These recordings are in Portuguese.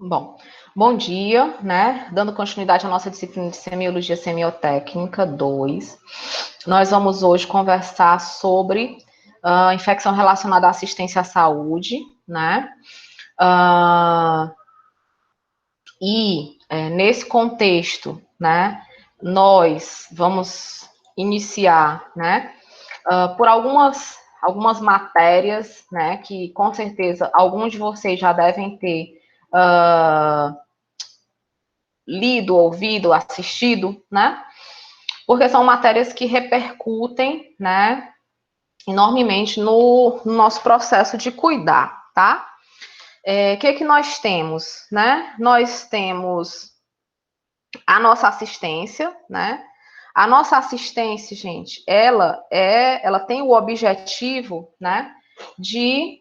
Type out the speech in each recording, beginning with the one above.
Bom, bom dia, né? Dando continuidade à nossa disciplina de Semiologia Semiotécnica 2, nós vamos hoje conversar sobre infecção relacionada à assistência à saúde, né? Uh, nesse contexto, né, nós vamos iniciar, né, por algumas matérias, né, que com certeza alguns de vocês já devem ter lido, ouvido, assistido, né? Porque são matérias que repercutem, né, enormemente no nosso processo de cuidar, tá? Que nós temos, né? Nós temos a nossa assistência, né? A nossa assistência, gente, ela tem o objetivo, né, de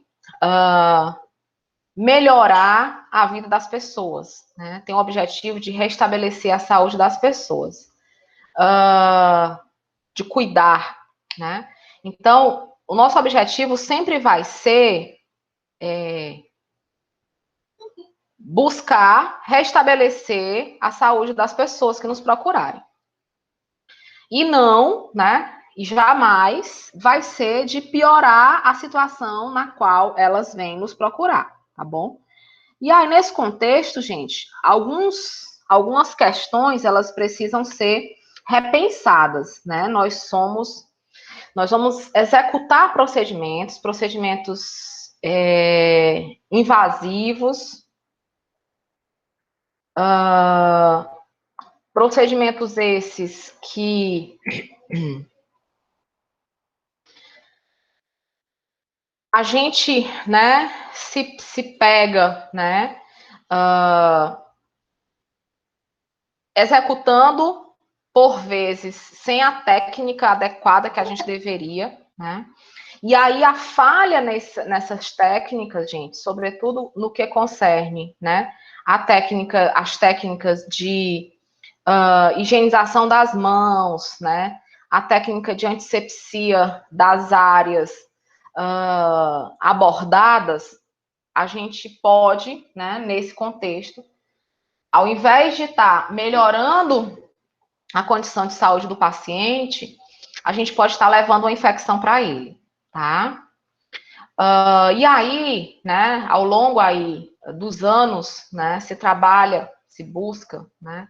melhorar a vida das pessoas, né? Tem o objetivo de restabelecer a saúde das pessoas, de cuidar, né? Então, o nosso objetivo sempre vai ser buscar restabelecer a saúde das pessoas que nos procurarem. E não, né? E jamais vai ser de piorar a situação na qual elas vêm nos procurar, tá bom? E aí, nesse contexto, gente, algumas questões, elas precisam ser repensadas, né? Nós vamos executar procedimentos invasivos, procedimentos esses que a gente, né, se pega, né, executando, por vezes, sem a técnica adequada que a gente deveria, né? E aí a falha nessas técnicas, gente, sobretudo no que concerne, né, as técnicas de higienização das mãos, né, a técnica de antisepsia das áreas abordadas, a gente pode, né, nesse contexto, ao invés de estar melhorando a condição de saúde do paciente, a gente pode estar levando uma infecção para ele, tá? E aí, né, ao longo aí dos anos, né, se trabalha, se busca, né,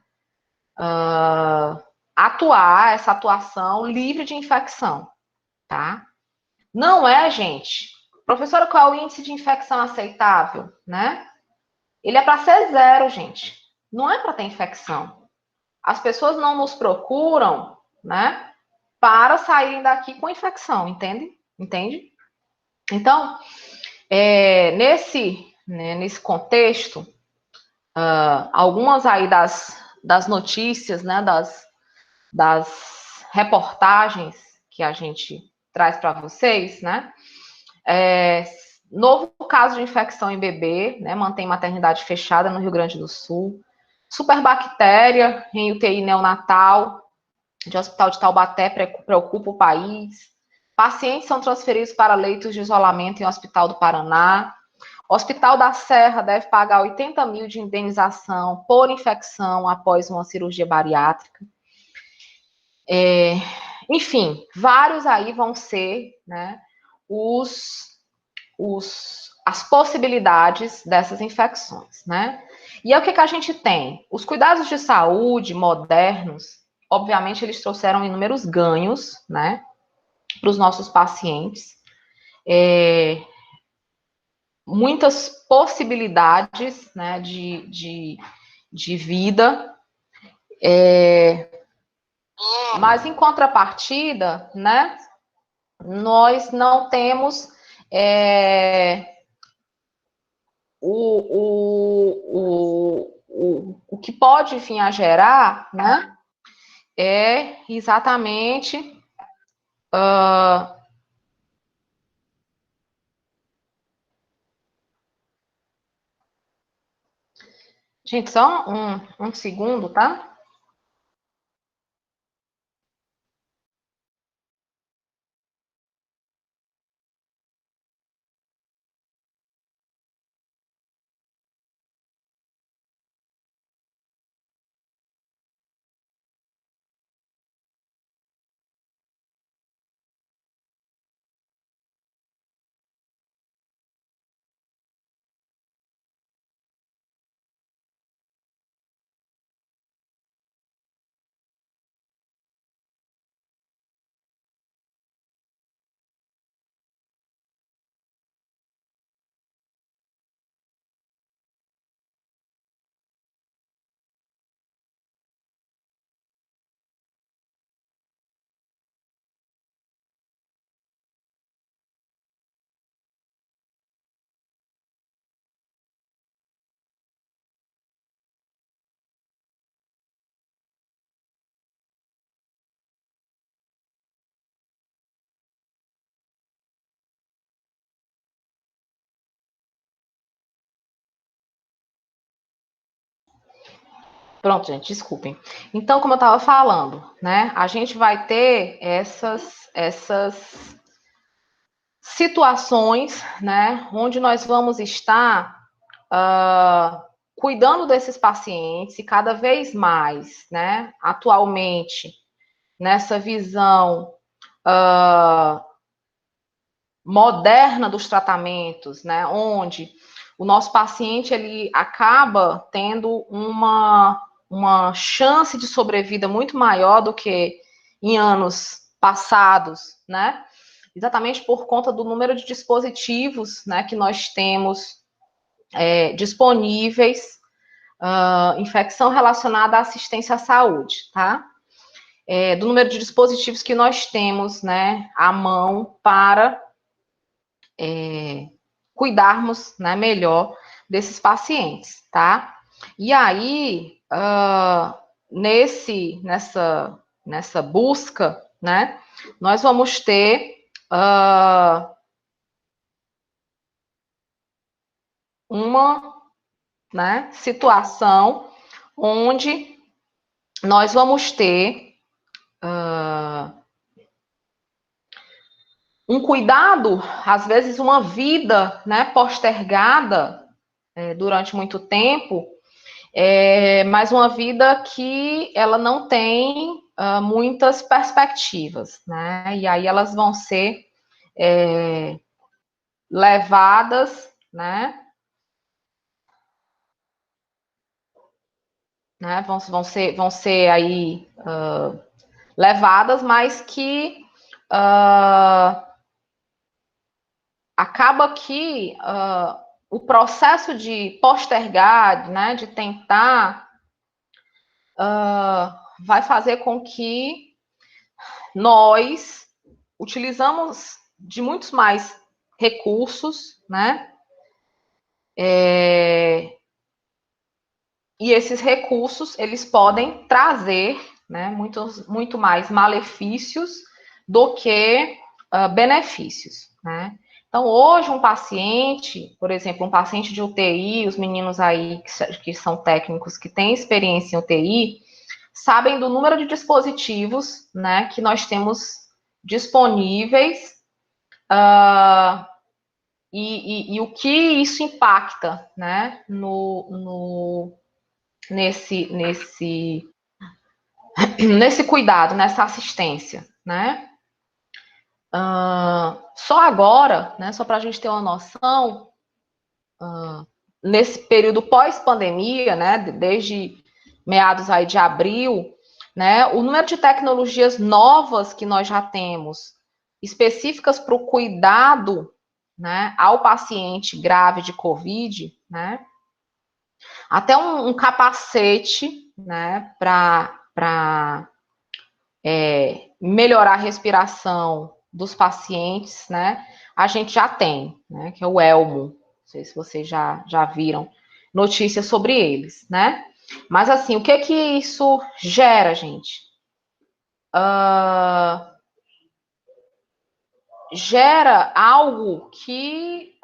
atuar, essa atuação livre de infecção, tá? Não é, gente. Professora, qual é o índice de infecção aceitável, né? Ele é para ser zero, gente. Não é para ter infecção. As pessoas não nos procuram, né, para saírem daqui com infecção, entende? Entende? Então, nesse contexto, algumas aí das notícias, né, das reportagens que a gente traz para vocês, né, novo caso de infecção em bebê, né, mantém maternidade fechada no Rio Grande do Sul, superbactéria em UTI neonatal, de Hospital de Taubaté preocupa o país. Pacientes são transferidos para leitos de isolamento em Hospital do Paraná. Hospital da Serra deve pagar 80 mil de indenização por infecção após uma cirurgia bariátrica. Enfim, vários aí vão ser, né, as possibilidades dessas infecções, né? E aí o que a gente tem? Os cuidados de saúde modernos, obviamente, eles trouxeram inúmeros ganhos, né, para os nossos pacientes, muitas possibilidades, né, de vida, mas em contrapartida, né, nós não temos o que pode vir a gerar, né, é exatamente gente, só um segundo, tá? Pronto, gente, desculpem. Então, como eu estava falando, né, a gente vai ter essas situações, né, onde nós vamos estar cuidando desses pacientes e cada vez mais, né, atualmente, nessa visão moderna dos tratamentos, né, onde o nosso paciente ele acaba tendo uma chance de sobrevida muito maior do que em anos passados, né? Exatamente por conta do número de dispositivos, né, que nós temos disponíveis, infecção relacionada à assistência à saúde, tá? Do número de dispositivos que nós temos, né, à mão para cuidarmos, né, melhor desses pacientes, tá? E aí, nessa busca, né, nós vamos ter uma, né, situação onde nós vamos ter um cuidado, às vezes uma vida, né, postergada durante muito tempo, mas uma vida que ela não tem muitas perspectivas, né? E aí elas vão ser levadas, né? Vão ser aí levadas, mas que acaba que o processo de postergar, né, de tentar, vai fazer com que nós utilizamos de muitos mais recursos, né? E esses recursos, eles podem trazer, né, muito mais malefícios do que benefícios, né? Então, hoje, um paciente, por exemplo, um paciente de UTI, os meninos aí que são técnicos, que têm experiência em UTI, sabem do número de dispositivos, né, que nós temos disponíveis e o que isso impacta, né, nesse cuidado, nessa assistência, né? Só agora, né, só para a gente ter uma noção, nesse período pós-pandemia, né, desde meados aí de abril, né, o número de tecnologias novas que nós já temos, específicas para o cuidado, né, ao paciente grave de COVID, né, até um capacete, né, para melhorar a respiração dos pacientes, né, a gente já tem, né, que é o Elmo. Não sei se vocês já viram notícias sobre eles, né? Mas assim, o que isso gera, gente? Gera algo que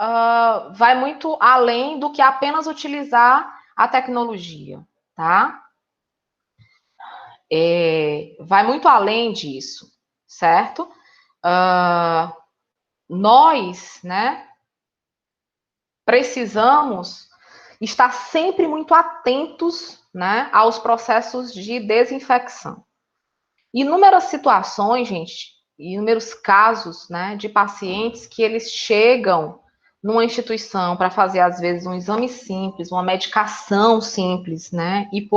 vai muito além do que apenas utilizar a tecnologia, tá? Vai muito além disso, certo? Nós, né, precisamos estar sempre muito atentos, né, aos processos de desinfecção. Inúmeras situações, gente, inúmeros casos, né, de pacientes que eles chegam numa instituição para fazer, às vezes, um exame simples, uma medicação simples, né, e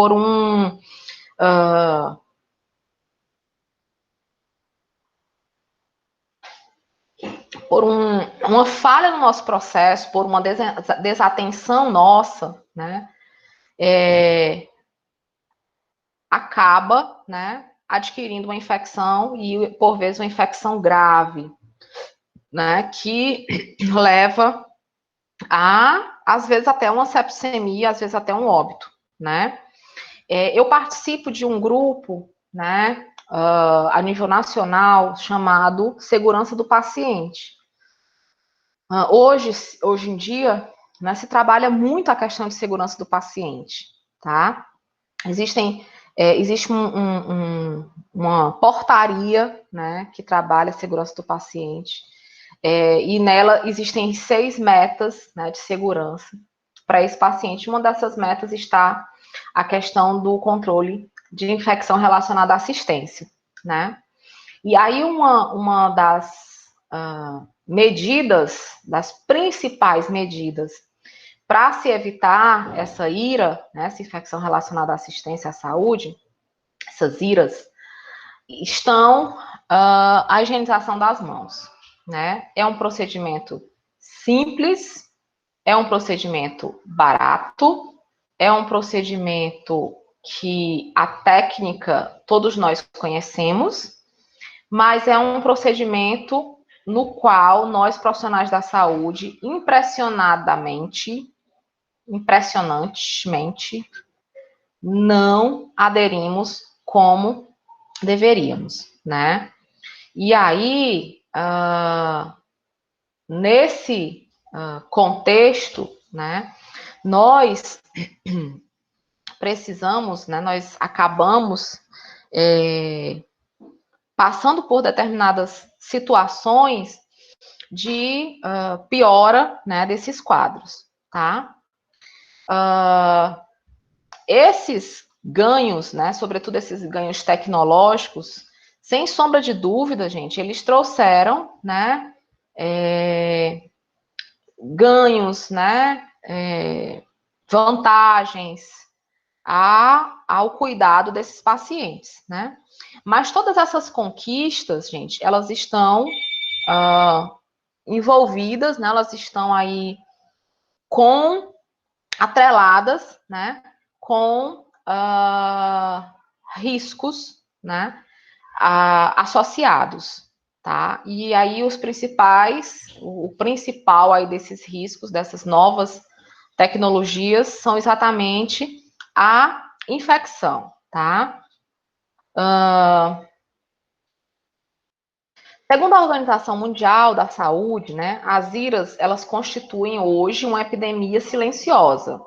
uma falha no nosso processo, por uma desatenção nossa, né, acaba, né, adquirindo uma infecção e, por vezes, uma infecção grave, né, que leva às vezes, até uma sepsemia, às vezes, até um óbito, né. Eu participo de um grupo, né, a nível nacional, chamado Segurança do Paciente. Hoje em dia, né, se trabalha muito a questão de segurança do paciente, tá? Existe uma portaria, né, que trabalha a segurança do paciente, e nela existem 6 metas, né, de segurança para esse paciente. Uma dessas metas está a questão do controle de infecção relacionada à assistência, né? E aí uma das medidas, das principais medidas para se evitar essa IRA, né, essa infecção relacionada à assistência à saúde, essas IRAs, estão a higienização das mãos, né? É um procedimento simples, é um procedimento barato, é um procedimento que a técnica todos nós conhecemos, mas é um procedimento no qual nós, profissionais da saúde, impressionantemente, não aderimos como deveríamos, né? E aí, nesse contexto, né, nós precisamos, né, nós acabamos passando por determinadas situações de piora, né, desses quadros, tá? Esses ganhos, né, sobretudo esses ganhos tecnológicos, sem sombra de dúvida, gente, eles trouxeram, né, ganhos, né, vantagens ao cuidado desses pacientes, né? Mas todas essas conquistas, gente, elas estão envolvidas, né? Elas estão aí atreladas, né? Com riscos, né? Associados, tá? E aí o principal aí desses riscos, dessas novas tecnologias, são exatamente a infecção, tá? Segundo a Organização Mundial da Saúde, né, as IRAs, elas constituem hoje uma epidemia silenciosa.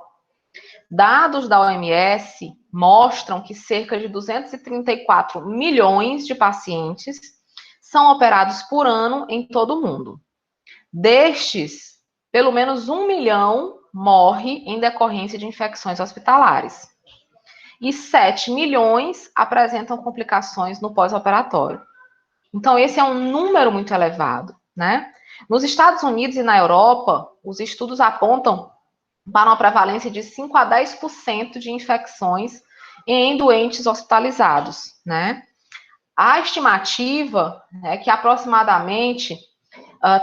Dados da OMS mostram que cerca de 234 milhões de pacientes são operados por ano em todo o mundo. Destes, pelo menos 1 milhão morre em decorrência de infecções hospitalares. E 7 milhões apresentam complicações no pós-operatório. Então, esse é um número muito elevado, né? Nos Estados Unidos e na Europa, os estudos apontam para uma prevalência de 5 a 10% de infecções em doentes hospitalizados, né? A estimativa é que aproximadamente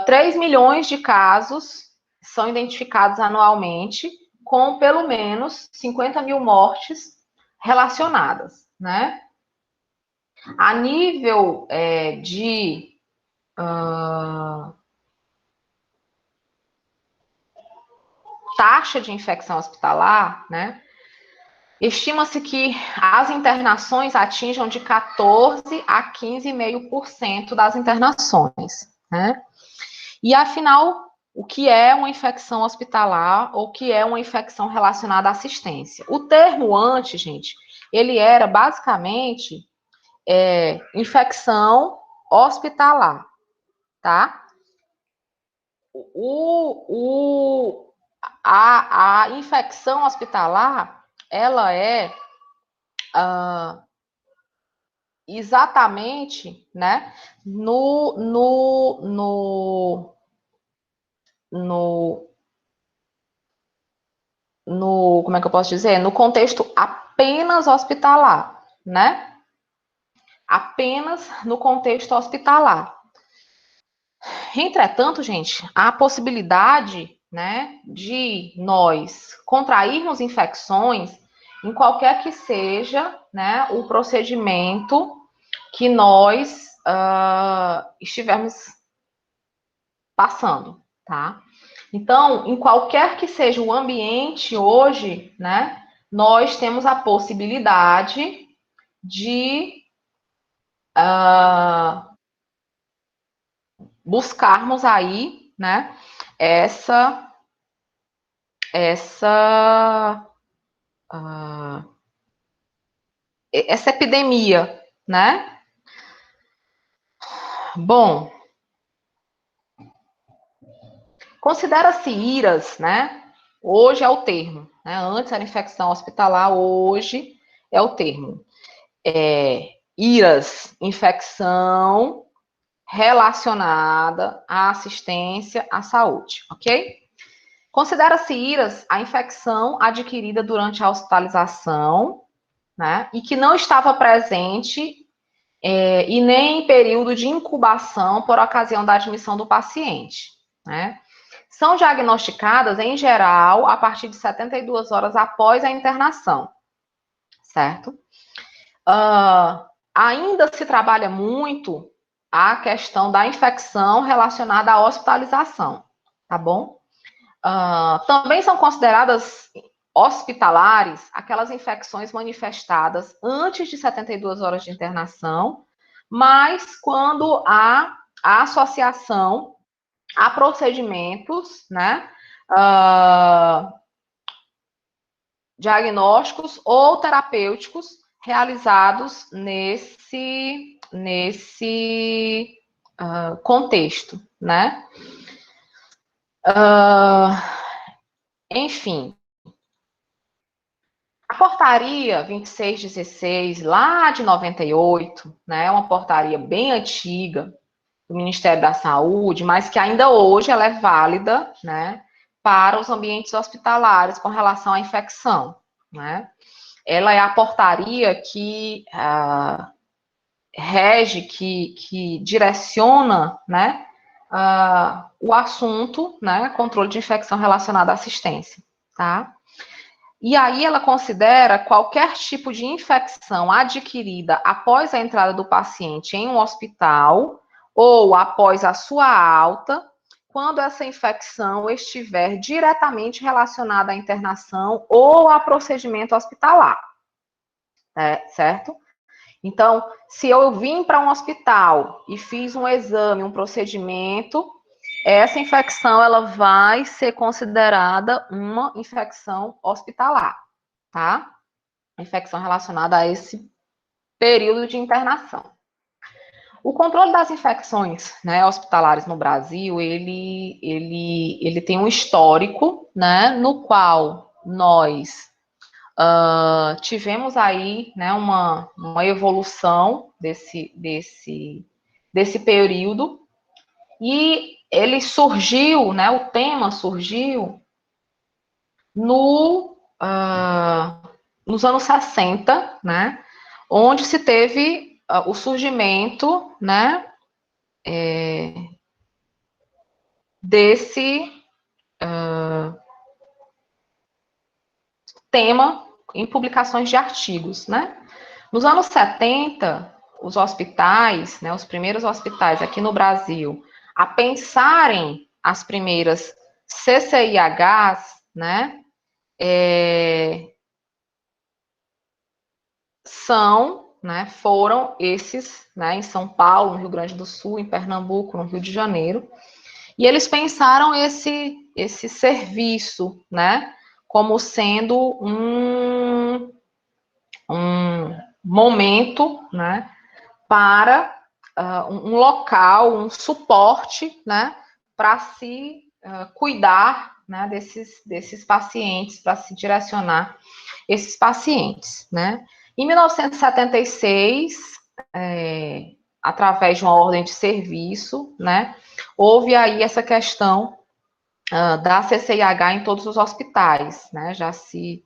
3 milhões de casos são identificados anualmente, com pelo menos 50 mil mortes relacionadas, né? A nível de taxa de infecção hospitalar, né? Estima-se que as internações atinjam de 14 a 15,5% das internações, né? E afinal, o que é uma infecção hospitalar ou o que é uma infecção relacionada à assistência? O termo antes, gente, ele era basicamente infecção hospitalar, tá? A infecção hospitalar, ela é exatamente, né, como é que eu posso dizer? No contexto apenas hospitalar, né? Apenas no contexto hospitalar. Entretanto, gente, a possibilidade, né, de nós contrairmos infecções em qualquer que seja, né, o procedimento que nós estivermos passando, tá? Então, em qualquer que seja o ambiente hoje, né, nós temos a possibilidade de buscarmos aí, né, essa essa epidemia, né? Bom, considera-se IRAS, né? Hoje é o termo, né? Antes era infecção hospitalar, hoje é o termo. IRAS, infecção relacionada à assistência à saúde, ok? Considera-se IRAS a infecção adquirida durante a hospitalização, né? E que não estava presente e nem em período de incubação por ocasião da admissão do paciente, né? São diagnosticadas, em geral, a partir de 72 horas após a internação, certo? Ainda se trabalha muito a questão da infecção relacionada à hospitalização, tá bom? Também são consideradas hospitalares aquelas infecções manifestadas antes de 72 horas de internação, mas quando há a associação a procedimentos, né, diagnósticos ou terapêuticos realizados nesse contexto, né? Enfim, a portaria 2616, lá de 98, né, é uma portaria bem antiga do Ministério da Saúde, mas que ainda hoje ela é válida, né, para os ambientes hospitalares com relação à infecção, né? Ela é a portaria que rege, que direciona, né, o assunto, né, controle de infecção relacionada à assistência, tá? E aí ela considera qualquer tipo de infecção adquirida após a entrada do paciente em um hospital ou após a sua alta, quando essa infecção estiver diretamente relacionada à internação ou a procedimento hospitalar, certo? Então, se eu vim para um hospital e fiz um exame, um procedimento, essa infecção ela vai ser considerada uma infecção hospitalar, tá? Infecção relacionada a esse período de internação. O controle das infecções, né, hospitalares no Brasil, ele tem um histórico, né, no qual nós tivemos aí, né, uma evolução desse período, e ele surgiu, né, o tema surgiu nos anos 60, né, onde se teve o surgimento, né, desse tema em publicações de artigos, né? Nos anos 70, os hospitais, né, os primeiros hospitais aqui no Brasil, a pensarem as primeiras CCIHs, né, foram esses, né, em São Paulo, no Rio Grande do Sul, em Pernambuco, no Rio de Janeiro, e eles pensaram esse serviço, né, como sendo um momento, né, para um local, um suporte, né, para se cuidar, né, desses pacientes, para se direcionar esses pacientes, né. Em 1976, através de uma ordem de serviço, né, houve aí essa questão da CCIH em todos os hospitais, né, já se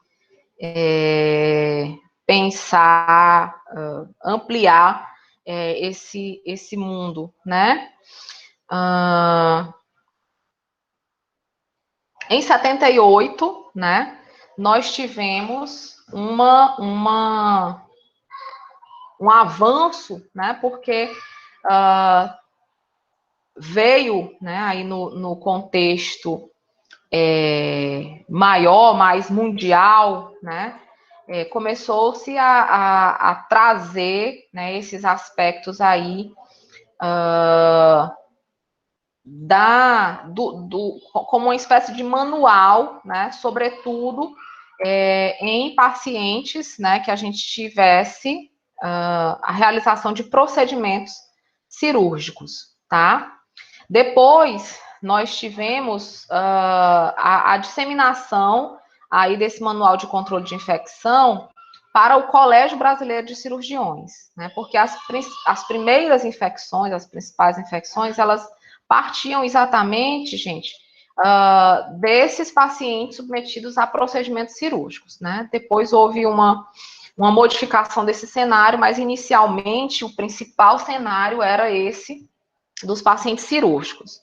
pensar, ampliar esse mundo, né? Em 78, né, nós tivemos um avanço, né, porque veio, né, aí no contexto maior, mais mundial, né, começou-se a trazer, né, esses aspectos aí como uma espécie de manual, né, sobretudo em pacientes, né, que a gente tivesse a realização de procedimentos cirúrgicos, tá? Depois, nós tivemos a disseminação aí desse manual de controle de infecção para o Colégio Brasileiro de Cirurgiões, né? Porque as primeiras infecções, as principais infecções, elas partiam exatamente, gente, desses pacientes submetidos a procedimentos cirúrgicos, né? Depois houve uma modificação desse cenário, mas inicialmente o principal cenário era esse dos pacientes cirúrgicos.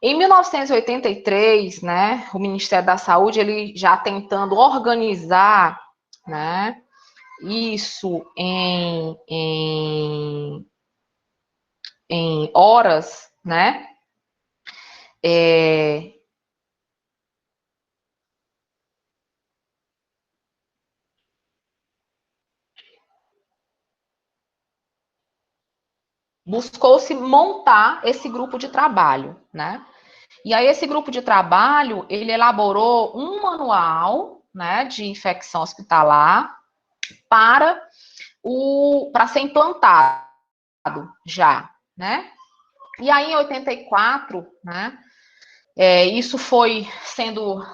Em 1983, né, o Ministério da Saúde, ele já tentando organizar, né, isso em horas, né, buscou-se montar esse grupo de trabalho, né? E aí esse grupo de trabalho, ele elaborou um manual, né, de infecção hospitalar para ser implantado já, né? E aí em 84, né, isso foi sendo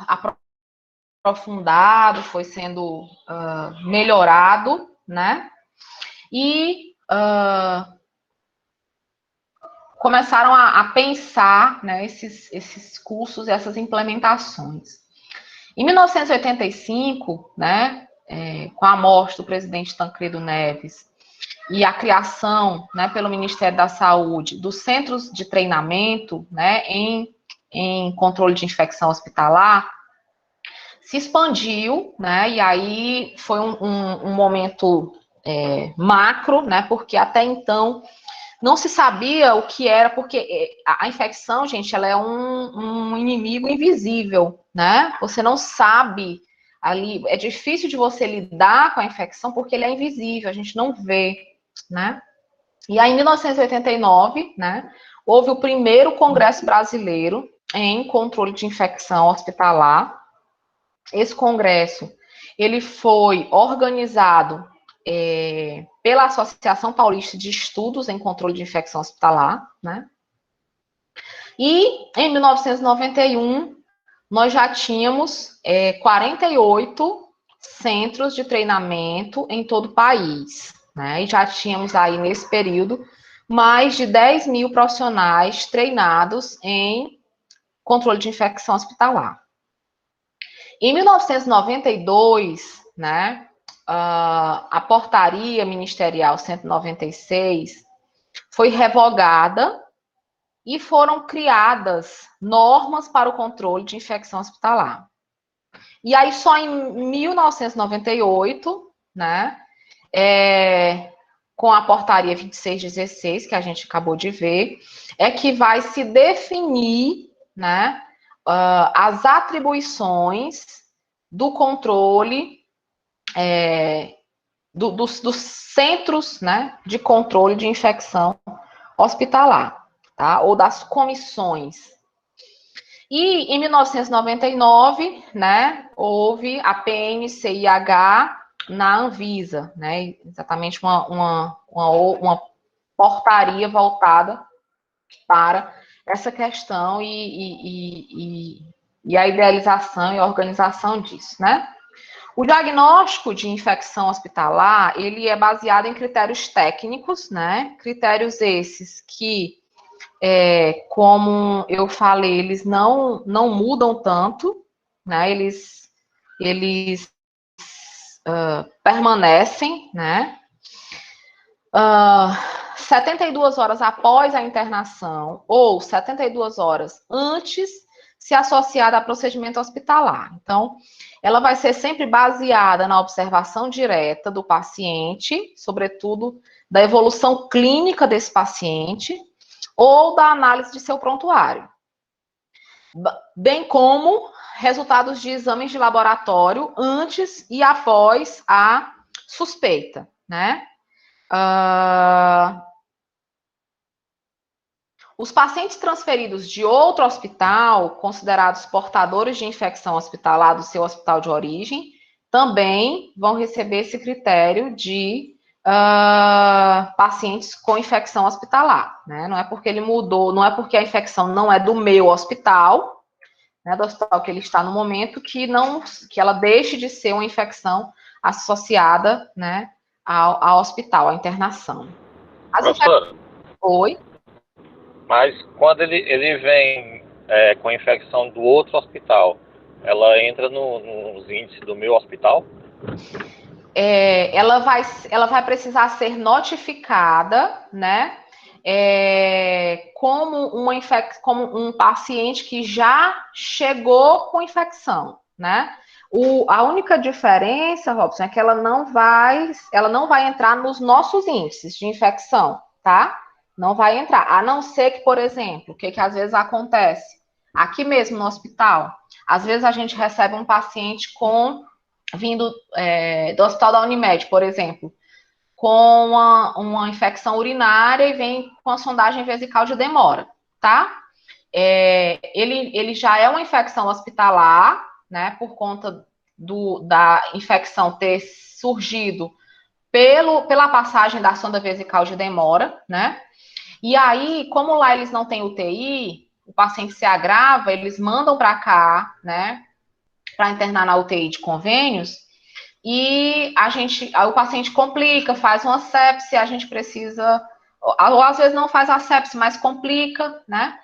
aprofundado, foi sendo melhorado, né? E começaram a pensar, né, esses cursos, essas implementações. Em 1985, né, com a morte do presidente Tancredo Neves e a criação, né, pelo Ministério da Saúde, dos centros de treinamento, né, em controle de infecção hospitalar, se expandiu, né, e aí foi um momento macro, né, porque até então não se sabia o que era, porque a infecção, gente, ela é um inimigo invisível, né? Você não sabe ali, é difícil de você lidar com a infecção porque ele é invisível, a gente não vê, né? E aí, em 1989, né, houve o primeiro Congresso Brasileiro em Controle de Infecção Hospitalar. Esse congresso, ele foi organizado pela Associação Paulista de Estudos em Controle de Infecção Hospitalar, né? E em 1991, nós já tínhamos 48 centros de treinamento em todo o país, né? E já tínhamos aí, nesse período, mais de 10 mil profissionais treinados em controle de infecção hospitalar. Em 1992, né, a portaria ministerial 196 foi revogada e foram criadas normas para o controle de infecção hospitalar. E aí, só em 1998, né, com a portaria 2616, que a gente acabou de ver, é que vai se definir, né, as atribuições do controle dos centros, né, de controle de infecção hospitalar, tá? Ou das comissões. E em 1999, né, houve a PNCIH na Anvisa, né? Exatamente uma portaria voltada para essa questão e a idealização e organização disso, né? O diagnóstico de infecção hospitalar, ele é baseado em critérios técnicos, né? Critérios esses que, como eu falei, eles não mudam tanto, né? Eles permanecem, né? 72 horas após a internação ou 72 horas antes, se associada a procedimento hospitalar. Então, ela vai ser sempre baseada na observação direta do paciente, sobretudo da evolução clínica desse paciente, ou da análise de seu prontuário, bem como resultados de exames de laboratório antes e após a suspeita, né? Os pacientes transferidos de outro hospital, considerados portadores de infecção hospitalar do seu hospital de origem, também vão receber esse critério de pacientes com infecção hospitalar, né? Não é porque ele mudou, não é porque a infecção não é do meu hospital, né, do hospital que ele está no momento, que ela deixe de ser uma infecção associada, né, ao hospital, à internação. Professora, Oi? mas quando ele vem com a infecção do outro hospital, ela entra nos índices do meu hospital? Ela vai precisar ser notificada, né? Como um paciente que já chegou com infecção, né? A única diferença, Robson, é que ela não vai entrar nos nossos índices de infecção, tá? Não vai entrar. A não ser que, por exemplo, o que às vezes acontece? Aqui mesmo no hospital, às vezes a gente recebe um paciente vindo do hospital da Unimed, por exemplo, com uma infecção urinária e vem com a sondagem vesical de demora, tá? Ele já é uma infecção hospitalar, né, por conta da infecção ter surgido pela passagem da sonda vesical de demora, né? E aí, como lá eles não têm UTI, o paciente se agrava, eles mandam para cá, né, para internar na UTI de convênios, e aí o paciente complica, faz uma sepse, a gente precisa, ou às vezes não faz a sepse, mas complica, né?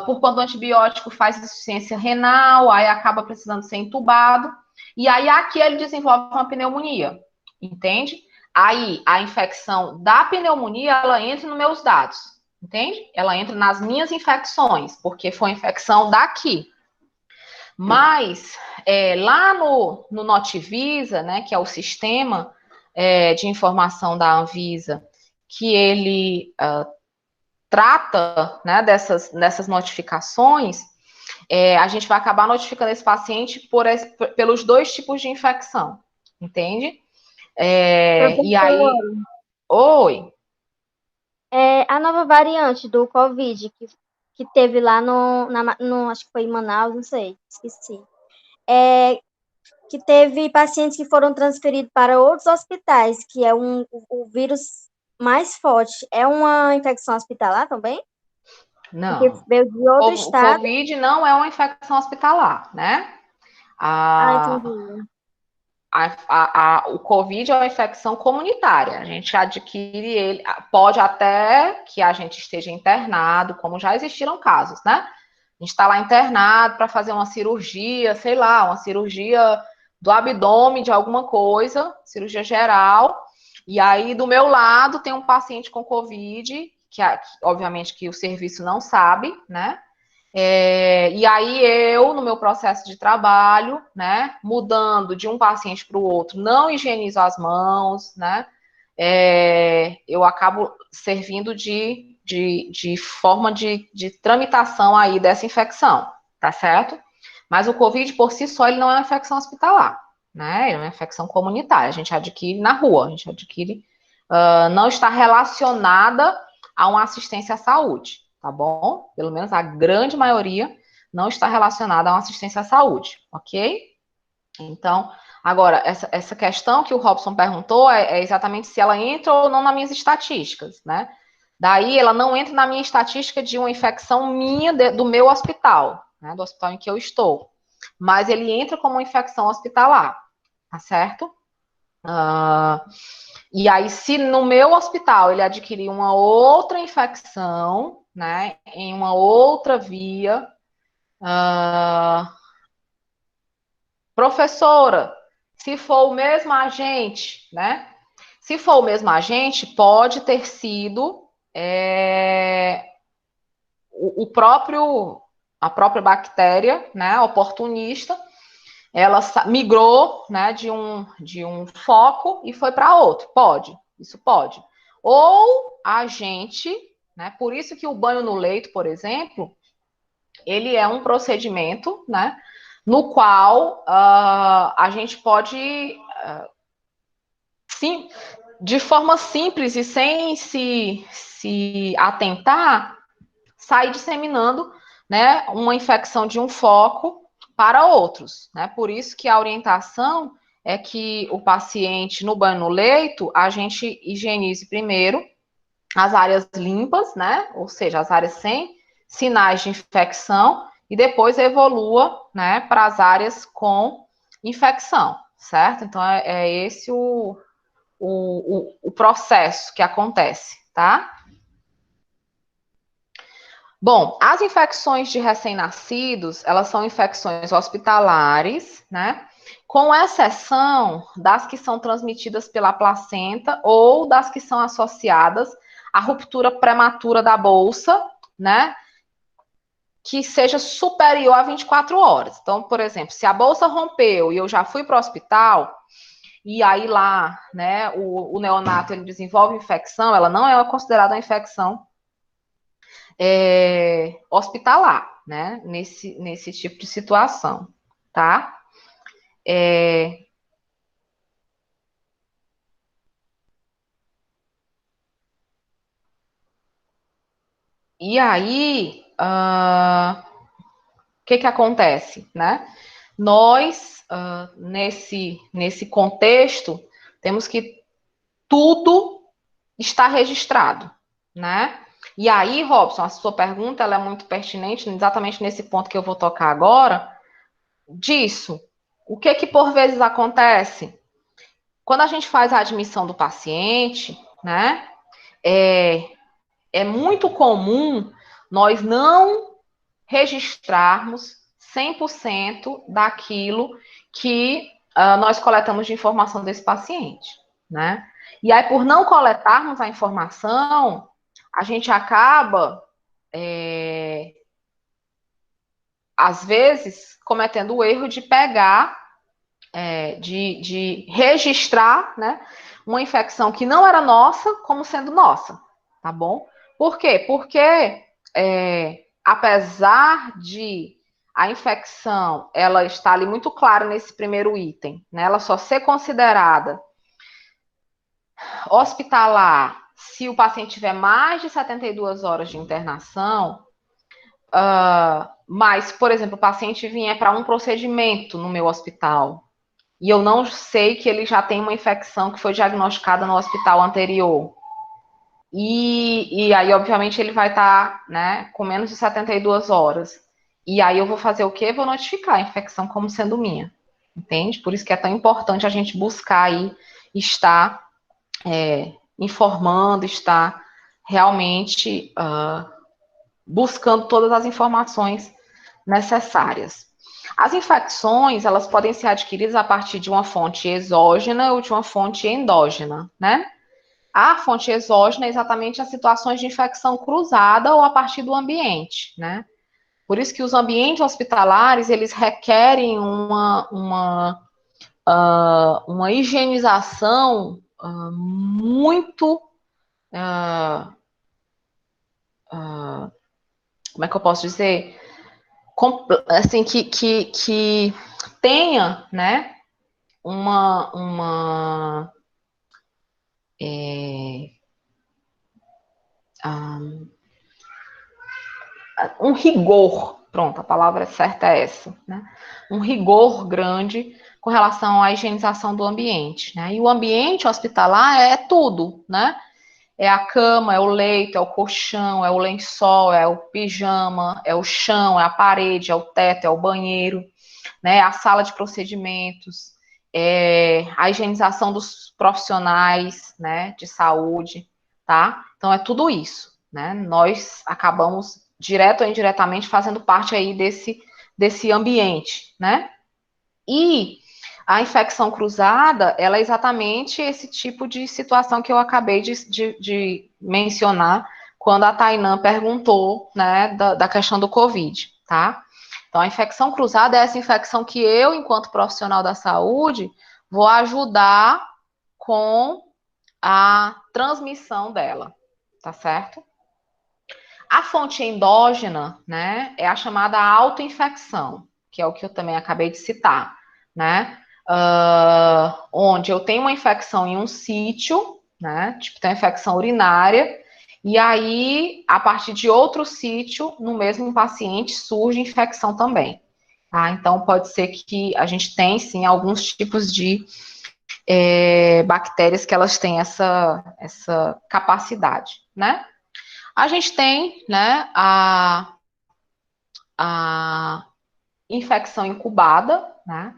Por conta do antibiótico faz insuficiência renal, aí acaba precisando ser entubado, e aí aqui ele desenvolve uma pneumonia, entende? Aí a infecção da pneumonia, ela entra nos meus dados, entende? Ela entra nas minhas infecções, porque foi infecção daqui. Mas lá no Notivisa, né, que é o sistema de informação da Anvisa, que ele trata, né, dessas notificações, a gente vai acabar notificando esse paciente pelos dois tipos de infecção, entende? E aí, Professor, oi. a nova variante do Covid que teve lá acho que foi em Manaus, não sei, esqueci. Que teve pacientes que foram transferidos para outros hospitais, que é o vírus mais forte. É uma infecção hospitalar também? Porque Não. veio de outro O estado. Covid não é uma infecção hospitalar, né? Ah, A, entendi. o Covid é uma infecção comunitária. A gente adquire ele, pode até que a gente esteja internado, como já existiram casos, né? A gente está lá internado para fazer uma cirurgia, sei lá, uma cirurgia do abdômen de alguma coisa, cirurgia geral. E aí, do meu lado, tem um paciente com Covid, obviamente que o serviço não sabe, né? E aí eu, no meu processo de trabalho, né, mudando de um paciente para o outro, não higienizo as mãos, né, eu acabo servindo de forma de tramitação aí dessa infecção, tá certo? Mas o Covid por si só, ele não é uma infecção hospitalar, né, ele é uma infecção comunitária, a gente adquire na rua, a gente adquire, não está relacionada a uma assistência à saúde, tá bom? Pelo menos a grande maioria não está relacionada a uma assistência à saúde, ok? Então, agora, essa questão que o Robson perguntou é exatamente se ela entra ou não nas minhas estatísticas, né? Daí, ela não entra na minha estatística de uma infecção minha do meu hospital, né? Do hospital em que eu estou. Mas ele entra como uma infecção hospitalar, tá certo? E aí, se no meu hospital ele adquirir uma outra infecção, né, em uma outra via, professora, se for o mesmo agente, né? Se for o mesmo agente, pode ter sido a própria bactéria, né, oportunista, ela migrou, né, de um foco e foi para outro. Pode, isso pode. Ou a gente, né, por isso que o banho no leito, por exemplo, ele é um procedimento, né, no qual a gente pode, sim, de forma simples e sem se atentar, sair disseminando, né, uma infecção de um foco para outros, né? Por isso que a orientação é que o paciente, no banho no leito, a gente higienize primeiro as áreas limpas, né? Ou seja, as áreas sem sinais de infecção, e depois evolua, né, para as áreas com infecção, certo? Então, é esse o processo que acontece, tá? Bom, as infecções de recém-nascidos, elas são infecções hospitalares, né? Com exceção das que são transmitidas pela placenta ou das que são associadas à ruptura prematura da bolsa, né? Que seja superior a 24 horas. Então, por exemplo, se a bolsa rompeu e eu já fui para o hospital, e aí lá, né, o neonato ele desenvolve infecção, ela não é considerada uma infecção hospitalar, né, nesse tipo de situação, tá? E aí, o que acontece, né? Nós, nesse contexto, temos que tudo está registrado, né? E aí, Robson, a sua pergunta ela é muito pertinente, exatamente nesse ponto que eu vou tocar agora, disso. O que por vezes acontece? Quando a gente faz a admissão do paciente, né, é muito comum nós não registrarmos 100% daquilo que nós coletamos de informação desse paciente, né? E aí, por não coletarmos a informação, a gente acaba, às vezes, cometendo o erro de pegar, de registrar, né, uma infecção que não era nossa como sendo nossa, tá bom? Por quê? Porque, apesar de a infecção, ela está ali muito clara nesse primeiro item, né, ela só ser considerada hospitalar se o paciente tiver mais de 72 horas de internação, mas, por exemplo, o paciente vier para um procedimento no meu hospital e eu não sei que ele já tem uma infecção que foi diagnosticada no hospital anterior. E aí, obviamente, ele vai estar, né, com menos de 72 horas. E aí eu vou fazer o quê? Vou notificar a infecção como sendo minha. Entende? Por isso que é tão importante a gente buscar aí estar informando, estar realmente buscando todas as informações necessárias. As infecções, elas podem ser adquiridas a partir de uma fonte exógena ou de uma fonte endógena, né? A fonte exógena é exatamente as situações de infecção cruzada ou a partir do ambiente, né? Por isso que os ambientes hospitalares, eles requerem uma higienização muito como é que eu posso dizer? Assim, que tenha, né, um rigor, pronto, a palavra certa é essa, né? Um rigor grande com relação à higienização do ambiente, né? E o ambiente hospitalar é tudo, né? É a cama, é o leito, é o colchão, é o lençol, é o pijama, é o chão, é a parede, é o teto, é o banheiro, né? A sala de procedimentos, a higienização dos profissionais, né, de saúde, tá? Então é tudo isso, né? Nós acabamos direto ou indiretamente fazendo parte aí desse ambiente, né? E a infecção cruzada, ela é exatamente esse tipo de situação que eu acabei de mencionar quando a Tainã perguntou, né, da questão do Covid, tá? Então, a infecção cruzada é essa infecção que eu, enquanto profissional da saúde, vou ajudar com a transmissão dela, tá certo? A fonte endógena, né, é a chamada autoinfecção, que é o que eu também acabei de citar, né? Onde eu tenho uma infecção em um sítio, né? Tipo, tem uma infecção urinária, e aí, a partir de outro sítio, no mesmo paciente, surge infecção também. tá? Então, pode ser que a gente tenha, sim, alguns tipos de bactérias que elas têm essa capacidade, né? A gente tem, né, a infecção incubada, né,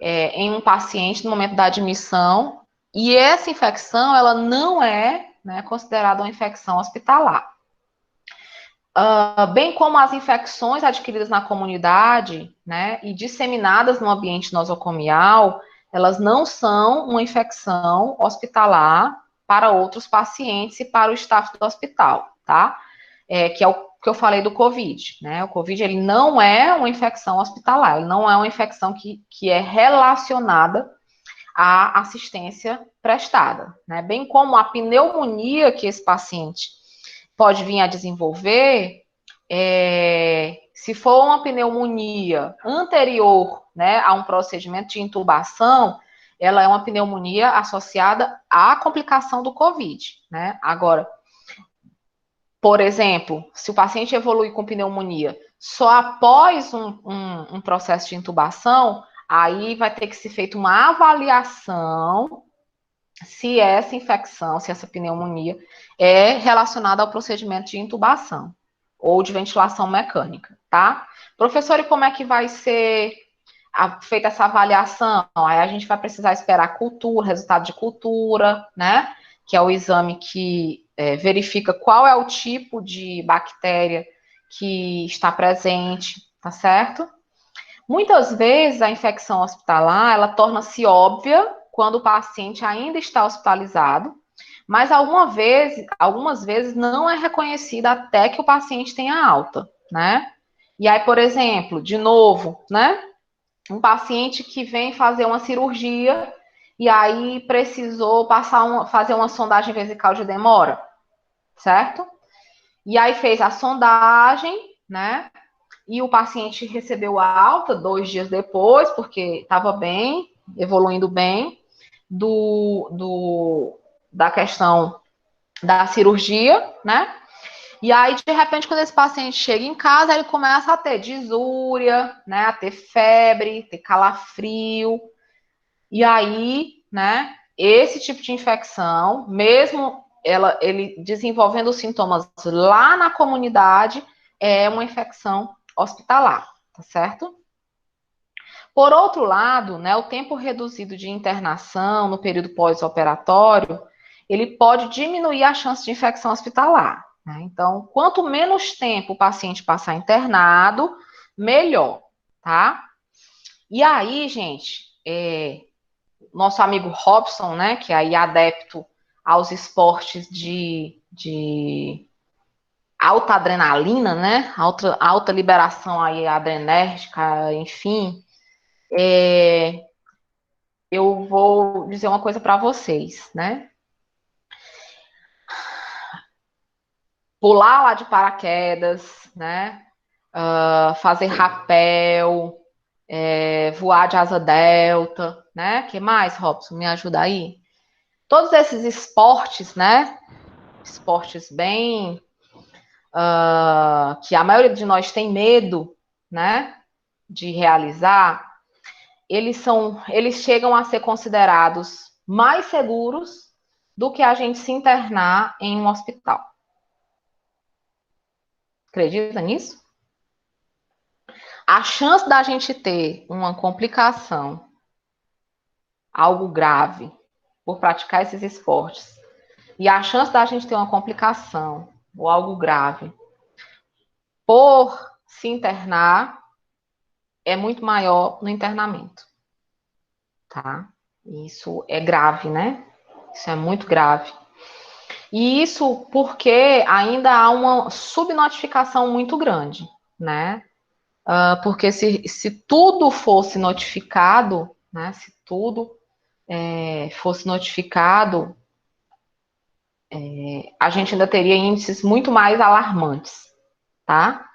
em um paciente no momento da admissão, e essa infecção, ela não é, né, considerada uma infecção hospitalar. Bem como as infecções adquiridas na comunidade, né, e disseminadas no ambiente nosocomial, elas não são uma infecção hospitalar para outros pacientes e para o staff do hospital, tá? Que é o que eu falei do Covid, né? O Covid, ele não é uma infecção hospitalar, ele não é uma infecção que é relacionada à assistência prestada, né? Bem como a pneumonia que esse paciente pode vir a desenvolver, se for uma pneumonia anterior, né, a um procedimento de intubação, ela é uma pneumonia associada à complicação do COVID, né? Agora, por exemplo, se o paciente evolui com pneumonia só após um processo de intubação, aí vai ter que ser feita uma avaliação se essa infecção, se essa pneumonia é relacionada ao procedimento de intubação ou de ventilação mecânica, tá? Professor, e como é que vai ser feita essa avaliação? Aí a gente vai precisar esperar cultura, resultado de cultura, né? Que é o exame que verifica qual é o tipo de bactéria que está presente, tá certo? Muitas vezes a infecção hospitalar, ela torna-se óbvia quando o paciente ainda está hospitalizado, mas algumas vezes não é reconhecida até que o paciente tenha alta, né? E aí, por exemplo, de novo, né? Um paciente que vem fazer uma cirurgia e aí precisou fazer uma sondagem vesical de demora, certo? E aí fez a sondagem, né? E o paciente recebeu a alta 2 dias depois, porque estava bem, evoluindo bem, da questão da cirurgia, né? E aí, de repente, quando esse paciente chega em casa, ele começa a ter disúria, né? A ter febre, ter calafrio. E aí, né? Esse tipo de infecção, mesmo ele desenvolvendo os sintomas lá na comunidade, é uma infecção hospitalar, tá certo? Por outro lado, né, o tempo reduzido de internação no período pós-operatório, ele pode diminuir a chance de infecção hospitalar, né? Então, quanto menos tempo o paciente passar internado, melhor, tá? E aí, gente, nosso amigo Robson, né, que é aí adepto aos esportes de alta adrenalina, né, alta liberação aí adrenérgica, enfim, eu vou dizer uma coisa para vocês, né? Pular lá de paraquedas, né? Fazer rapel, voar de asa delta, né? Que mais, Robson? Me ajuda aí. Todos esses esportes, né? Esportes bem que a maioria de nós tem medo, né? De realizar, eles chegam a ser considerados mais seguros do que a gente se internar em um hospital. Acredita nisso? A chance da gente ter uma complicação, algo grave, por praticar esses esportes, e a chance da gente ter uma complicação ou algo grave por se internar é muito maior no internamento, tá? Isso é grave, né? Isso é muito grave. E isso porque ainda há uma subnotificação muito grande, né? Porque se tudo fosse notificado, né? Se tudo fosse notificado, a gente ainda teria índices muito mais alarmantes, tá?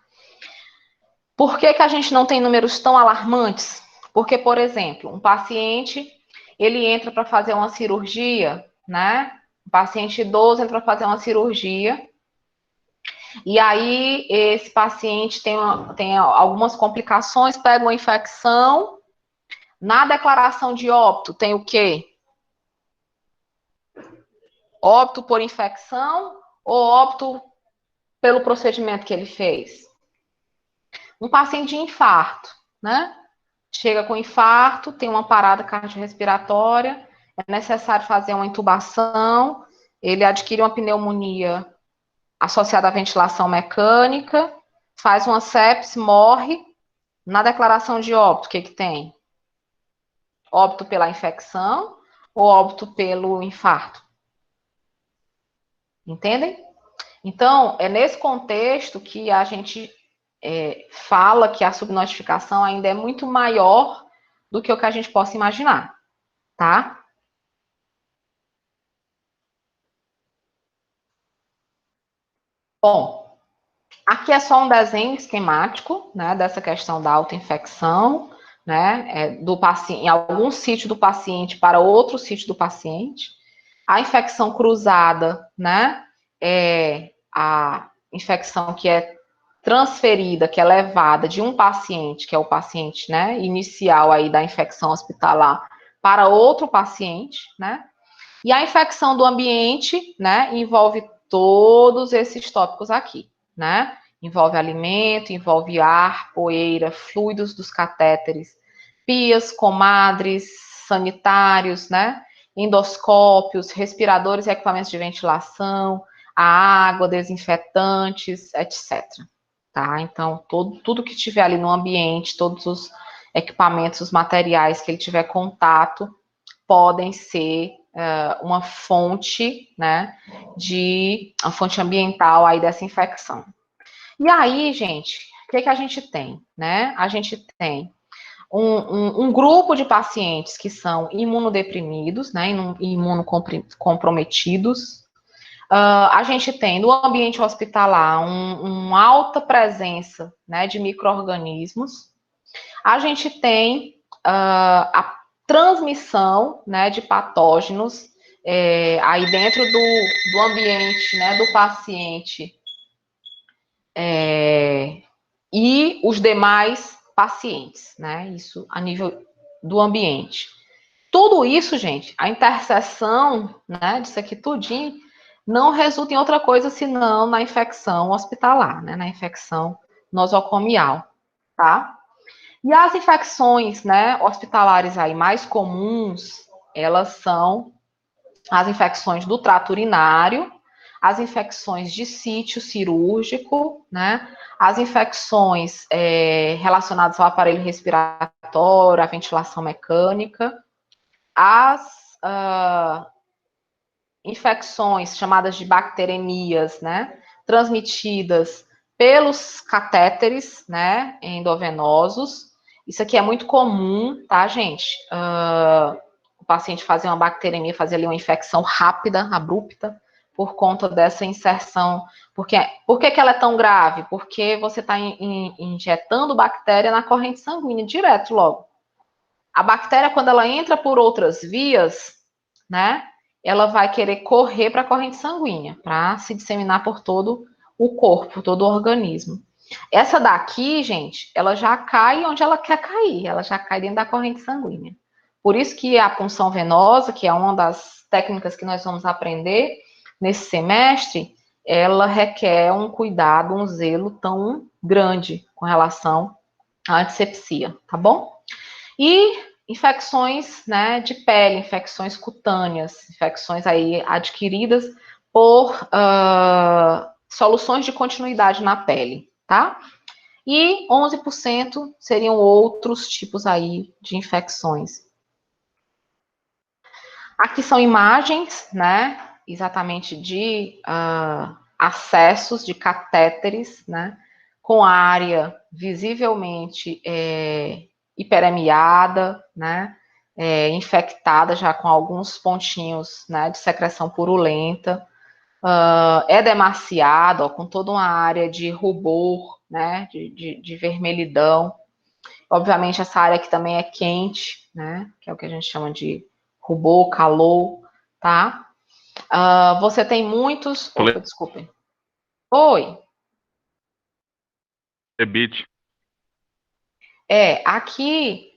Por que a gente não tem números tão alarmantes? Porque, por exemplo, um paciente, ele entra para fazer uma cirurgia, né? Um paciente idoso entra para fazer uma cirurgia, E aí, esse paciente tem algumas complicações, pega uma infecção. Na declaração de óbito, tem o quê? Óbito por infecção ou óbito pelo procedimento que ele fez? Um paciente de infarto, né? Chega com infarto, tem uma parada cardiorrespiratória, é necessário fazer uma intubação, ele adquire uma pneumonia associada à ventilação mecânica, faz uma sepse, morre. Na declaração de óbito, o que tem? Óbito pela infecção ou óbito pelo infarto? Entendem? Então, é nesse contexto que a gente fala que a subnotificação ainda é muito maior do que o que a gente possa imaginar, tá? Bom, aqui é só um desenho esquemático, né, dessa questão da autoinfecção, né, do paciente, em algum sítio do paciente para outro sítio do paciente. A infecção cruzada, né, é a infecção que é transferida, que é levada de um paciente, que é o paciente, né, inicial aí da infecção hospitalar, para outro paciente, né? E a infecção do ambiente, né, envolve todos esses tópicos aqui, né? Envolve alimento, envolve ar, poeira, fluidos dos catéteres, pias, comadres, sanitários, né? Endoscópios, respiradores e equipamentos de ventilação, a água, desinfetantes, etc. Tá? Então, tudo que tiver ali no ambiente, todos os equipamentos, os materiais que ele tiver contato, podem ser uma fonte, né, a fonte ambiental aí dessa infecção. E aí, gente, o que a gente tem, né? A gente tem um grupo de pacientes que são imunodeprimidos, né, imunocomprometidos. A gente tem no ambiente hospitalar uma alta presença, né, de micro-organismos. A gente tem a transmissão, né, de patógenos aí dentro do ambiente, né, do paciente e os demais pacientes, né, isso a nível do ambiente. Tudo isso, gente, a interseção, né, disso aqui tudinho, não resulta em outra coisa senão na infecção hospitalar, né, na infecção nosocomial, tá? E as infecções, né, hospitalares aí mais comuns, elas são as infecções do trato urinário, as infecções de sítio cirúrgico, né, as infecções relacionadas ao aparelho respiratório, à ventilação mecânica, as infecções chamadas de bacteremias, né, transmitidas pelos catéteres, né, endovenosos. Isso aqui é muito comum, tá, gente? O paciente fazer uma bacteremia, fazer ali uma infecção rápida, abrupta, por conta dessa inserção. Por que ela é tão grave? Porque você está injetando bactéria na corrente sanguínea, direto logo. A bactéria, quando ela entra por outras vias, né, ela vai querer correr para a corrente sanguínea, para se disseminar por todo o corpo, todo o organismo. Essa daqui, gente, ela já cai onde ela quer cair, ela já cai dentro da corrente sanguínea. Por isso que a punção venosa, que é uma das técnicas que nós vamos aprender nesse semestre, ela requer um cuidado, um zelo tão grande com relação à antisepsia, tá bom? E infecções, né, de pele, infecções cutâneas, infecções aí adquiridas por soluções de continuidade na pele, tá? E 11% seriam outros tipos aí de infecções. Aqui são imagens, né, exatamente de acessos de catéteres, né, com área visivelmente hiperemiada, né, infectada já com alguns pontinhos, né, de secreção purulenta, edemaciado, ó, com toda uma área de rubor, né, de vermelhidão. Obviamente essa área aqui também é quente, né, que é o que a gente chama de rubor, calor, tá? Você tem muitos... Opa, desculpem. Oi. Flebite. Aqui,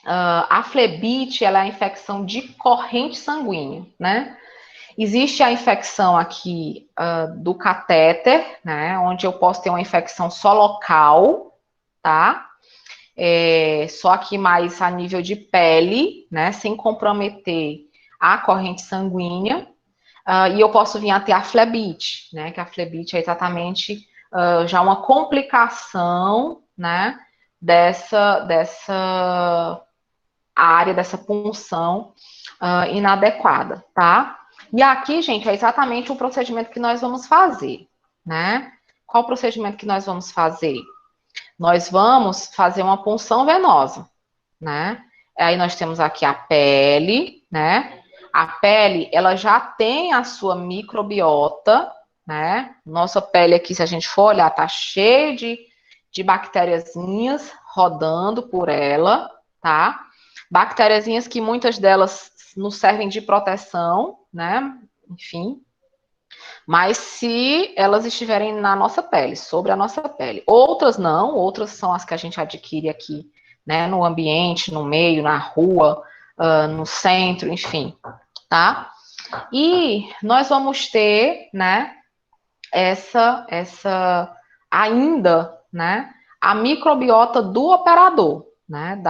a flebite, ela é a infecção de corrente sanguínea, né? Existe a infecção aqui do catéter, né? Onde eu posso ter uma infecção só local, tá? Só aqui mais a nível de pele, né? Sem comprometer a corrente sanguínea. E eu posso vir a ter a flebite, né? Que a flebite é exatamente já uma complicação, né? Dessa área, dessa punção inadequada, tá? E aqui, gente, é exatamente o procedimento que nós vamos fazer, né? Qual o procedimento que nós vamos fazer? Nós vamos fazer uma punção venosa, né? Aí nós temos aqui a pele, né? A pele, ela já tem a sua microbiota, né? Nossa pele aqui, se a gente for olhar, tá cheia de bactériazinhas rodando por ela, tá? Bactériazinhas que muitas delas nos servem de proteção, né? Enfim. Mas se elas estiverem na nossa pele, sobre a nossa pele. Outras não, outras são as que a gente adquire aqui, né? No ambiente, no meio, na rua, no centro, enfim, tá? E nós vamos ter, né? Essa ainda, né? A microbiota do operador, né?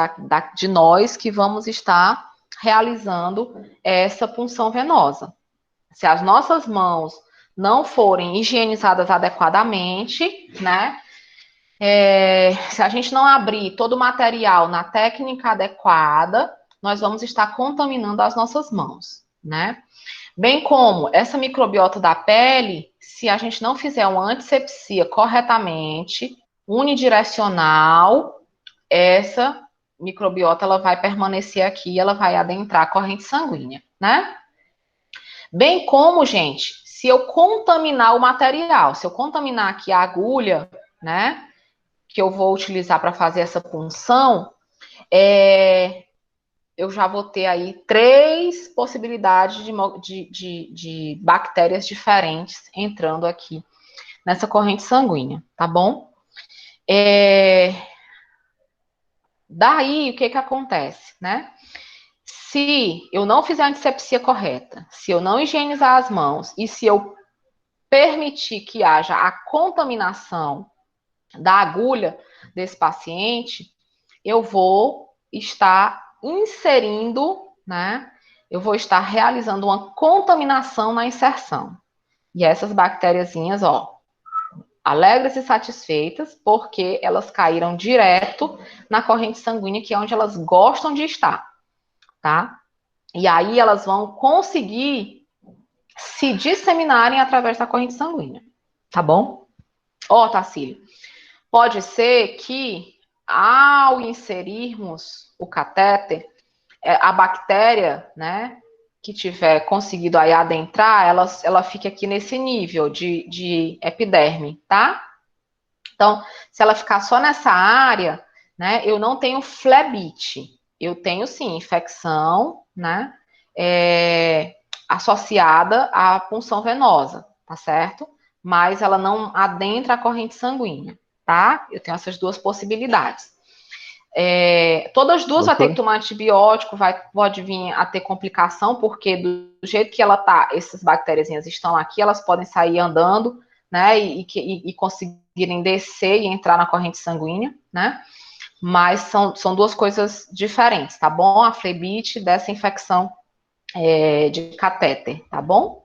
De nós que vamos estar realizando essa punção venosa. Se as nossas mãos não forem higienizadas adequadamente, né? Se a gente não abrir todo o material na técnica adequada, nós vamos estar contaminando as nossas mãos, né? Bem como essa microbiota da pele, se a gente não fizer uma antisepsia corretamente, unidirecional, essa microbiota ela vai permanecer aqui, ela vai adentrar a corrente sanguínea, né? Bem como, gente, se eu contaminar o material, se eu contaminar aqui a agulha, né, que eu vou utilizar para fazer essa punção, eu já vou ter aí 3 possibilidades de bactérias diferentes entrando aqui nessa corrente sanguínea, tá bom? Daí, o que acontece, né? Se eu não fizer a antisepsia correta, se eu não higienizar as mãos e se eu permitir que haja a contaminação da agulha desse paciente, eu vou estar inserindo, né? Eu vou estar realizando uma contaminação na inserção. E essas bactériazinhas, ó, alegres e satisfeitas, porque elas caíram direto na corrente sanguínea, que é onde elas gostam de estar, tá? E aí elas vão conseguir se disseminarem através da corrente sanguínea, tá bom? Ó, Tacílio, pode ser que ao inserirmos o catéter, a bactéria, né, que tiver conseguido aí adentrar, ela fique aqui nesse nível de epiderme, tá? Então, se ela ficar só nessa área, né, eu não tenho flebite. Eu tenho, sim, infecção, né, associada à punção venosa, tá certo? Mas ela não adentra a corrente sanguínea, tá? Eu tenho essas 2 possibilidades. Todas as 2 vai ter que tomar antibiótico, pode vir a ter complicação, porque do jeito que ela tá, essas bactérias estão aqui, elas podem sair andando, né, e conseguirem descer e entrar na corrente sanguínea, né? Mas são 2 coisas diferentes, tá bom? A flebite dessa infecção de catéter, tá bom?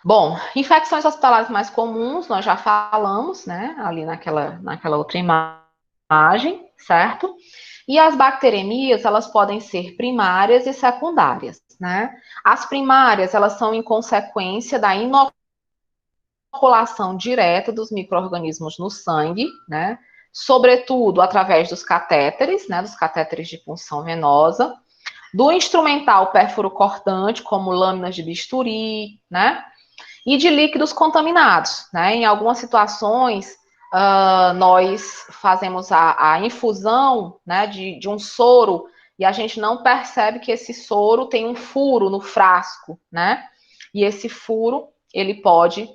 Bom, infecções hospitalares mais comuns, nós já falamos, né, ali naquela outra imagem, certo? E as bacteremias, elas podem ser primárias e secundárias, né? As primárias, elas são em consequência da inoculação direta dos micro-organismos no sangue, né? Sobretudo através dos catéteres, né, dos catéteres de punção venosa, do instrumental pérfuro-cortante, como lâminas de bisturi, né? E de líquidos contaminados, né? Em algumas situações, nós fazemos a infusão, né, de um soro e a gente não percebe que esse soro tem um furo no frasco, né? E esse furo, ele pode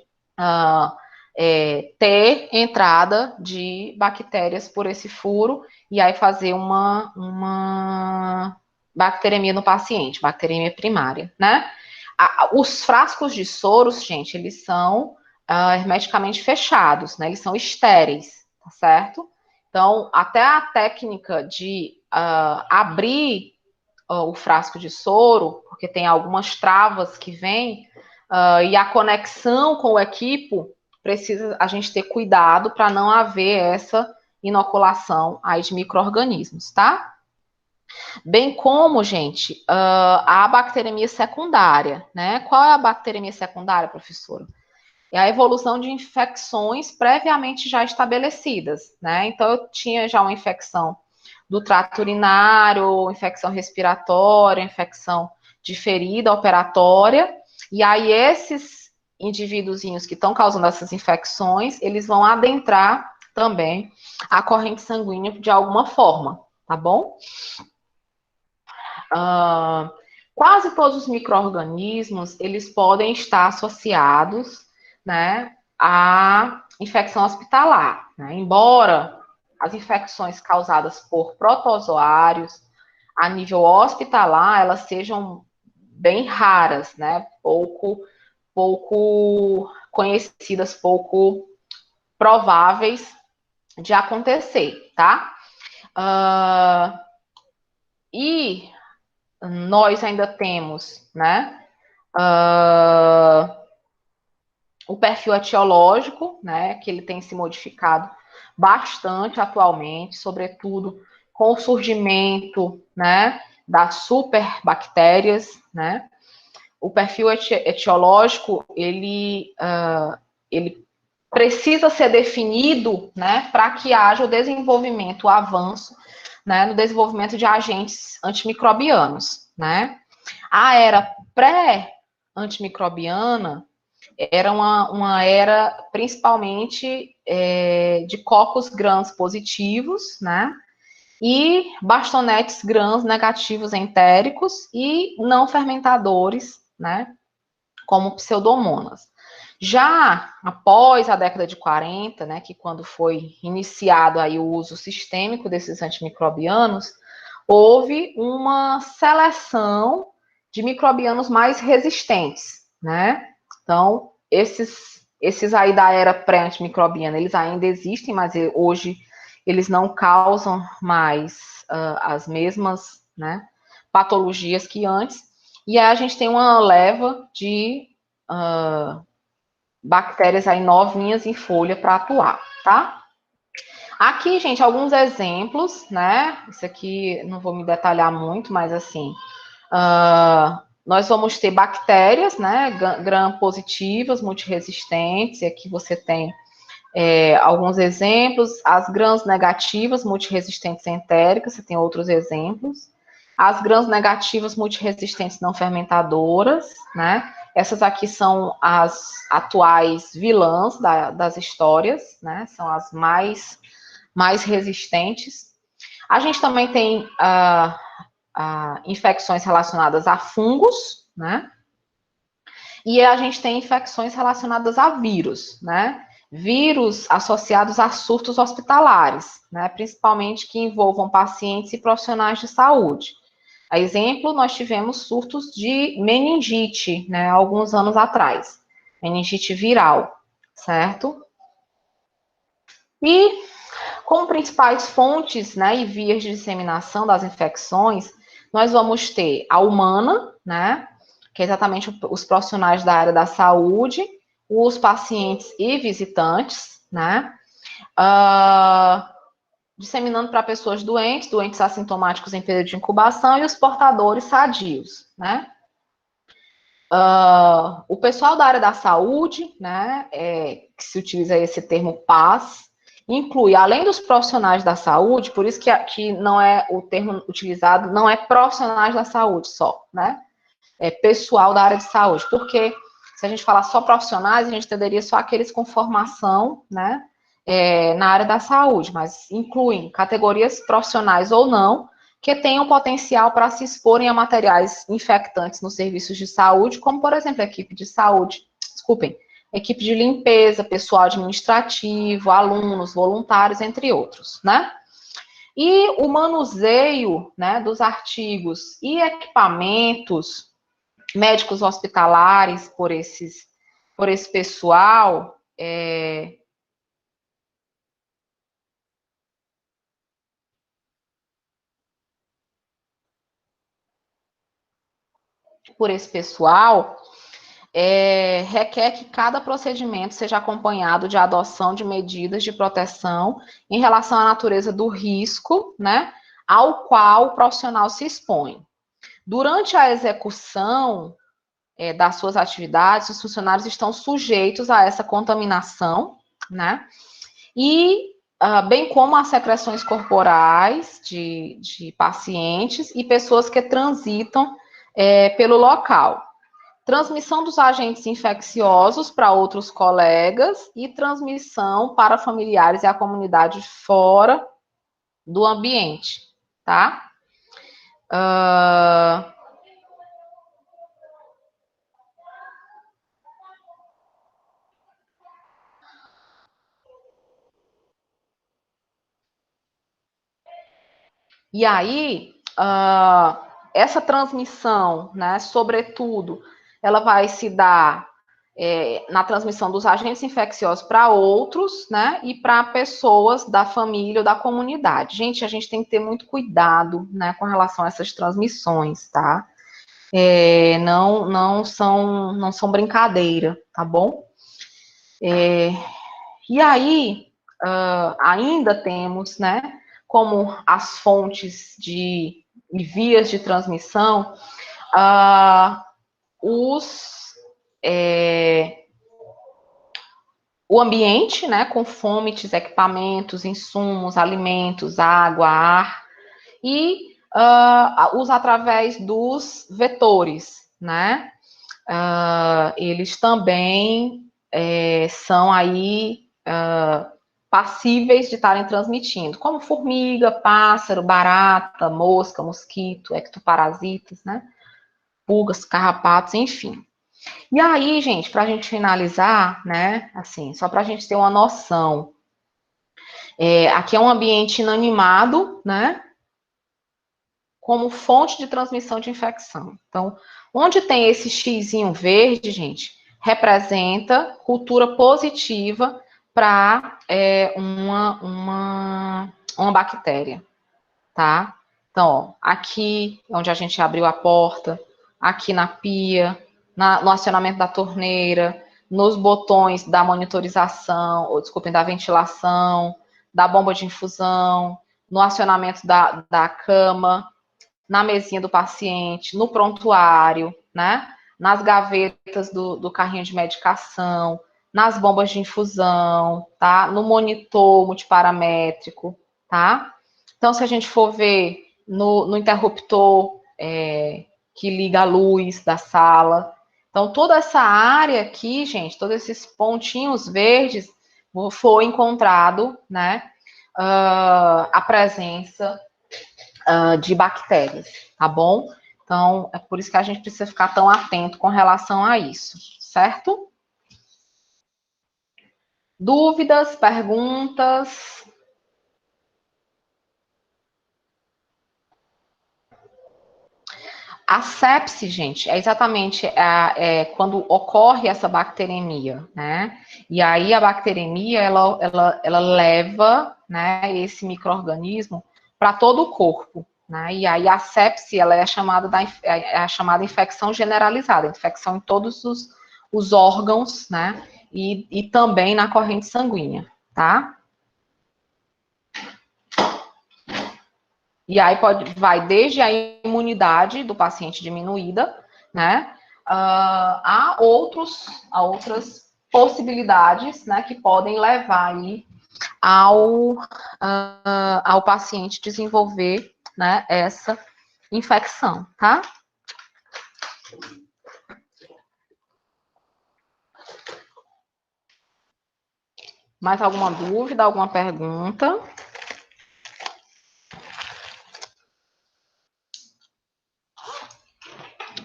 ter entrada de bactérias por esse furo e aí fazer uma bacteremia no paciente, bacteremia primária, né? Os frascos de soros, gente, eles são hermeticamente fechados, né? Eles são estéreis, tá certo? Então, até a técnica de abrir o frasco de soro, porque tem algumas travas que vêm, e a conexão com o equipo, precisa a gente ter cuidado para não haver essa inoculação aí de micro-organismos, tá? Bem como, gente, a bacteremia secundária, né? Qual é a bacteremia secundária, professora? É a evolução de infecções previamente já estabelecidas, né? Então, eu tinha já uma infecção do trato urinário, infecção respiratória, infecção de ferida operatória, e aí esses indivíduozinhos que estão causando essas infecções, eles vão adentrar também a corrente sanguínea de alguma forma, tá bom? Quase todos os micro-organismos, eles podem estar associados, né, à infecção hospitalar, né? Embora as infecções causadas por protozoários a nível hospitalar, elas sejam bem raras, né, pouco conhecidas, pouco prováveis de acontecer, tá? E nós ainda temos, né, o perfil etiológico, né, que ele tem se modificado bastante atualmente, sobretudo com o surgimento, né, das superbactérias, né. O perfil etiológico, ele precisa ser definido, né, para que haja o desenvolvimento, o avanço, né, no desenvolvimento de agentes antimicrobianos, né. A era pré-antimicrobiana era uma era principalmente de cocos grãos positivos, né, e bastonetes grãos negativos entéricos e não fermentadores, né, como pseudomonas. Já após a década de 40, né, que quando foi iniciado aí o uso sistêmico desses antimicrobianos, houve uma seleção de microbianos mais resistentes, né? Então, esses aí da era pré-antimicrobiana, eles ainda existem, mas hoje eles não causam mais as mesmas, né, patologias que antes. E aí a gente tem uma leva de bactérias aí novinhas em folha para atuar, tá? Aqui, gente, alguns exemplos, né? Isso aqui não vou me detalhar muito, mas assim, nós vamos ter bactérias, né? Gram-positivas, multiresistentes, e aqui você tem alguns exemplos. As gram-negativas, multiresistentes entéricas, você tem outros exemplos. As gram-negativas, multiresistentes não fermentadoras, né? Essas aqui são as atuais vilãs das histórias, né? São as mais resistentes. A gente também tem infecções relacionadas a fungos, né? E a gente tem infecções relacionadas a vírus, né? Vírus associados a surtos hospitalares, né? Principalmente que envolvam pacientes e profissionais de saúde. A exemplo, nós tivemos surtos de meningite, né? Alguns anos atrás. Meningite viral, certo? E como principais fontes, né, e vias de disseminação das infecções, nós vamos ter a humana, né, que é exatamente os profissionais da área da saúde, os pacientes e visitantes, né, disseminando para pessoas doentes assintomáticos em período de incubação e os portadores sadios, né. O pessoal da área da saúde, né, que se utiliza esse termo PAS, inclui, além dos profissionais da saúde, por isso que não é o termo utilizado, não é profissionais da saúde só, né? É pessoal da área de saúde, porque se a gente falar só profissionais, a gente entenderia só aqueles com formação, né, na área da saúde, mas incluem categorias profissionais ou não, que tenham potencial para se exporem a materiais infectantes nos serviços de saúde, como, por exemplo, a equipe de saúde, equipe de limpeza, pessoal administrativo, alunos, voluntários, entre outros, né? E o manuseio, né, dos artigos e equipamentos médicos hospitalares por esse pessoal, requer que cada procedimento seja acompanhado de adoção de medidas de proteção em relação à natureza do risco, né, ao qual o profissional se expõe. Durante a execução das suas atividades, os funcionários estão sujeitos a essa contaminação, né, e bem como as secreções corporais de pacientes e pessoas que transitam pelo local. Transmissão dos agentes infecciosos para outros colegas e transmissão para familiares e a comunidade fora do ambiente, tá? E aí, essa transmissão, né, sobretudo, ela vai se dar na transmissão dos agentes infecciosos para outros, né, e para pessoas da família ou da comunidade. Gente, a gente tem que ter muito cuidado, né, com relação a essas transmissões, tá? Não são brincadeira, tá bom? E aí, ainda temos, né, como as fontes e vias de transmissão, o ambiente, né, com fomites, equipamentos, insumos, alimentos, água, ar, e os através dos vetores, né? Eles também são aí passíveis de estarem transmitindo, como formiga, pássaro, barata, mosca, mosquito, ectoparasitas, né? Pulgas, carrapatos, enfim. E aí, gente, para a gente finalizar, né, assim, só para a gente ter uma noção, aqui é um ambiente inanimado, né, como fonte de transmissão de infecção. Então, onde tem esse xizinho verde, gente, representa cultura positiva para uma bactéria, tá? Então, ó, aqui onde a gente abriu a porta, aqui na pia, no acionamento da torneira, nos botões da monitorização, ou desculpem, da ventilação, da bomba de infusão, no acionamento da cama, na mesinha do paciente, no prontuário, né? Nas gavetas do carrinho de medicação, nas bombas de infusão, tá? No monitor multiparamétrico, tá? Então, se a gente for ver no interruptor que liga a luz da sala, então toda essa área aqui, gente, todos esses pontinhos verdes, foi encontrado, né? A presença de bactérias, tá bom? Então, é por isso que a gente precisa ficar tão atento com relação a isso, certo? Dúvidas, perguntas? A sepse, gente, é exatamente quando ocorre essa bacteremia, né? E aí a bacteremia, ela leva, né, esse micro-organismo para todo o corpo, né? E aí a sepse, ela é a chamada infecção generalizada, infecção em todos os órgãos, né? E também na corrente sanguínea, tá? E aí vai desde a imunidade do paciente diminuída, né? A outras possibilidades, né, que podem levar aí ao paciente desenvolver, né, essa infecção, tá? Mais alguma dúvida, alguma pergunta?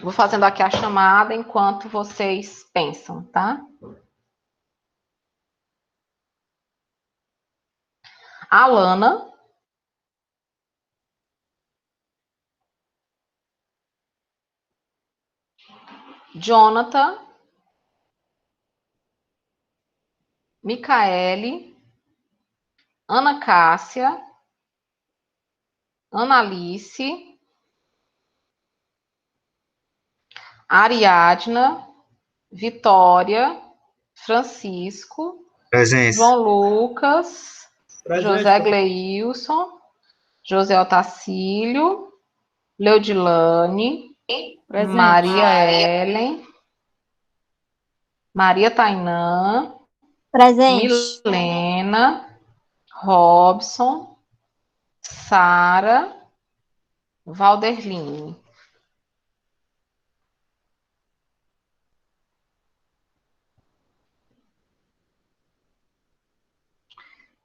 Vou fazendo aqui a chamada enquanto vocês pensam, tá? Alana, Jonathan, Micaele, Ana Cássia, Analice, Ariadna, Vitória, Francisco, Presente. João Lucas, Presente. José Gleilson, José Otacílio, Leodilane, Presente. Maria Ellen, Maria Tainã, Presente. Milena, Robson, Sara, Valderline.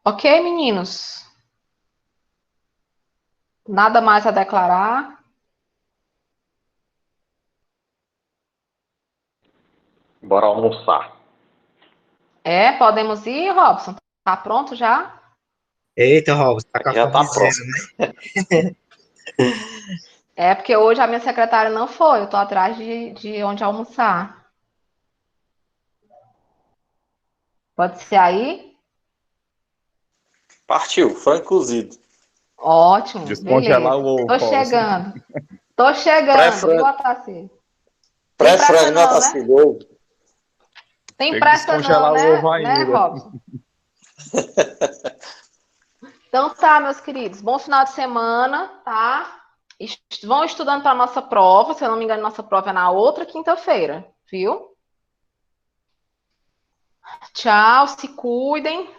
Ok, meninos? Nada mais a declarar? Bora almoçar. Podemos ir, Robson? Tá pronto já? Eita, Robson, tá com a Já tá fomezeira, né? Porque hoje a minha secretária não foi, eu tô atrás de onde almoçar. Pode ser aí? Partiu, frango cozido. Ótimo, Descongelar beleza. o ovo, Tô Robson. chegando. Tô chegando, viu, Otacílio? Tem pressa Pré-frango, né, não, né? Tacílio? Tem Tem que pressa não, descongelar o ovo né, ainda. Robson? Então tá, meus queridos. Bom final de semana, tá? Vão estudando para nossa prova. Se eu não me engano, nossa prova é na outra quinta-feira, viu? Tchau, se cuidem.